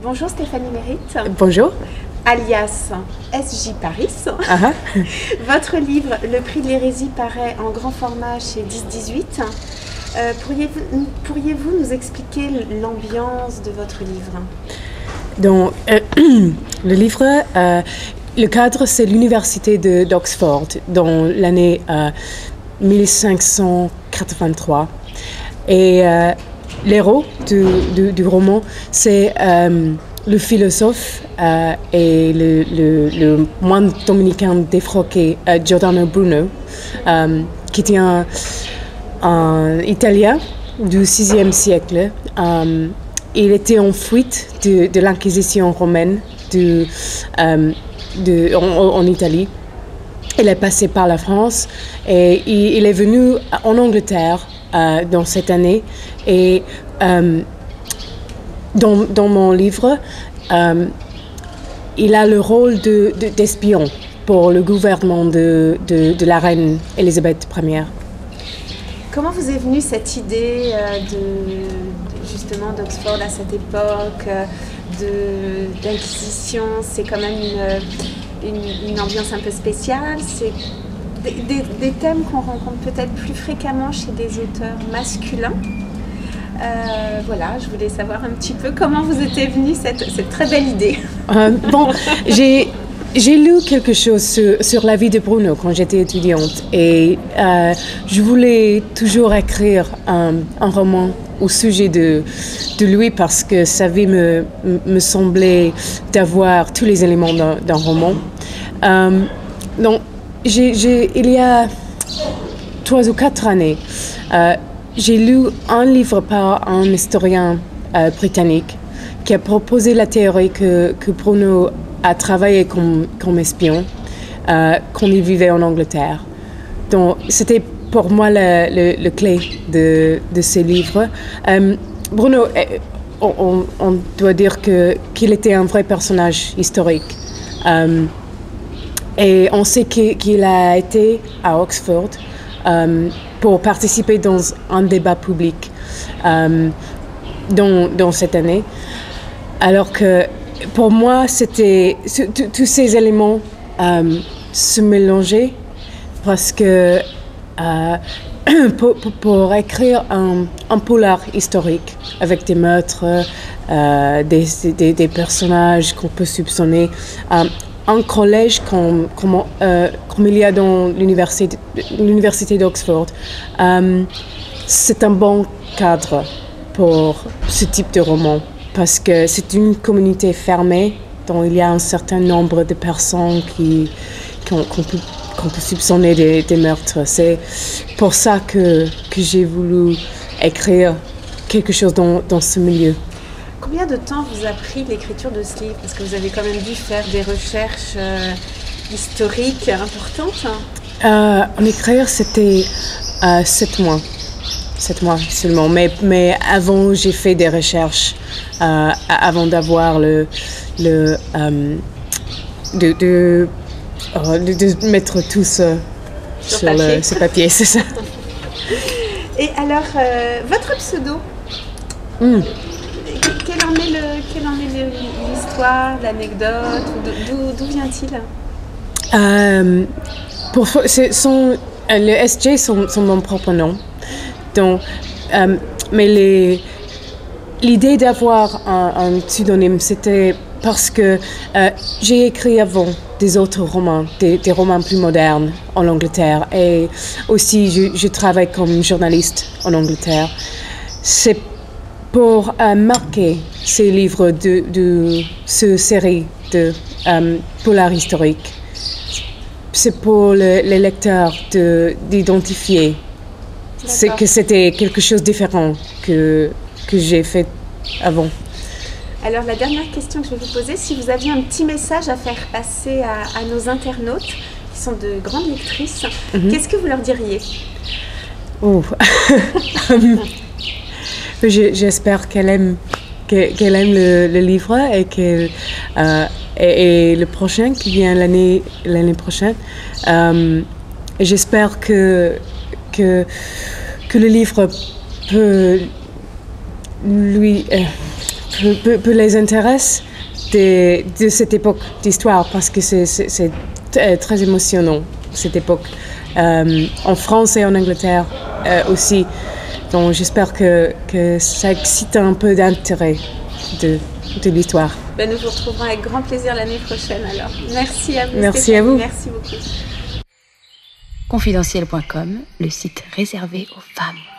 Bonjour Stéphanie Mérite. Bonjour. Alias SJ Paris. Votre livre Le prix de l'hérésie paraît en grand format chez 10-18. Pourriez-vous nous expliquer l'ambiance de votre livre? Donc, le livre, le cadre, c'est l'université d'Oxford dans l'année 1583. Et l'héros du roman, c'est le philosophe et le moine dominicain défroqué Giordano Bruno, qui était un Italien du VIe siècle. Il était en fuite de l'Inquisition romaine en Italie. Il est passé par la France et il est venu en Angleterre dans cette année. Et dans mon livre, il a le rôle d'espion pour le gouvernement de la reine Élisabeth Ier. Comment vous est venue cette idée justement d'Oxford à cette époque, d'inquisition? C'est quand même une ambiance un peu spéciale. C'est des thèmes qu'on rencontre peut-être plus fréquemment chez des auteurs masculins. Voilà, je voulais savoir un petit peu comment vous était venue cette très belle idée. J'ai lu quelque chose sur la vie de Bruno quand j'étais étudiante et je voulais toujours écrire un roman au sujet de lui parce que sa vie me semblait d'avoir tous les éléments d'un roman. Donc, il y a 3 ou 4 années, j'ai lu un livre par un historien britannique qui a proposé la théorie que Bruno a travaillé comme espion quand il vivait en Angleterre. Donc, c'était pour moi le clé de ces livres. Bruno, on doit dire qu'il était un vrai personnage historique. Et on sait qu'il a été à Oxford pour participer dans un débat public dans cette année. Alors que pour moi, c'était tous ces éléments se mélangeaient parce que pour écrire un polar historique avec des meurtres, des personnages qu'on peut soupçonner, un collège comme il y a dans l'université d'Oxford, c'est un bon cadre pour ce type de roman. Parce que c'est une communauté fermée dont il y a un certain nombre de personnes qu'on peut soupçonner des meurtres. C'est pour ça que j'ai voulu écrire quelque chose dans ce milieu. Combien de temps vous a pris l'écriture de ce livre? Parce que vous avez quand même dû faire des recherches historiques importantes. En écrire, c'était 7 mois. 7 mois seulement. Mais avant, j'ai fait des recherches avant d'avoir de mettre tout sur ce papier, c'est ça. Et alors, votre pseudo, quelle en est l'histoire, l'anecdote? D'où vient-il? Le SJ, sont mon propre nom. Donc, mais l'idée d'avoir un pseudonyme, c'était parce que j'ai écrit avant des autres romans, des romans plus modernes en Angleterre, et aussi je travaille comme journaliste en Angleterre. C'est pour marquer ces livres de cette série de polar historiques. C'est pour les lecteurs d'identifier que c'était quelque chose de différent que j'ai fait avant. Alors la dernière question que je vais vous poser, si vous aviez un petit message à faire passer à nos internautes, qui sont de grandes lectrices, qu'est-ce que vous leur diriez? J'espère qu'elle aime le livre et le prochain qui vient l'année prochaine. J'espère que le livre peut les intéresser de cette époque d'histoire, parce que c'est très émotionnant, cette époque, en France et en Angleterre aussi. Donc j'espère que ça excite un peu d'intérêt de l'histoire. Ben, nous vous retrouverons avec grand plaisir l'année prochaine alors. Merci à vous. Merci Stéphanie. à vous. Merci beaucoup. Confidentiel.com, le site réservé aux femmes.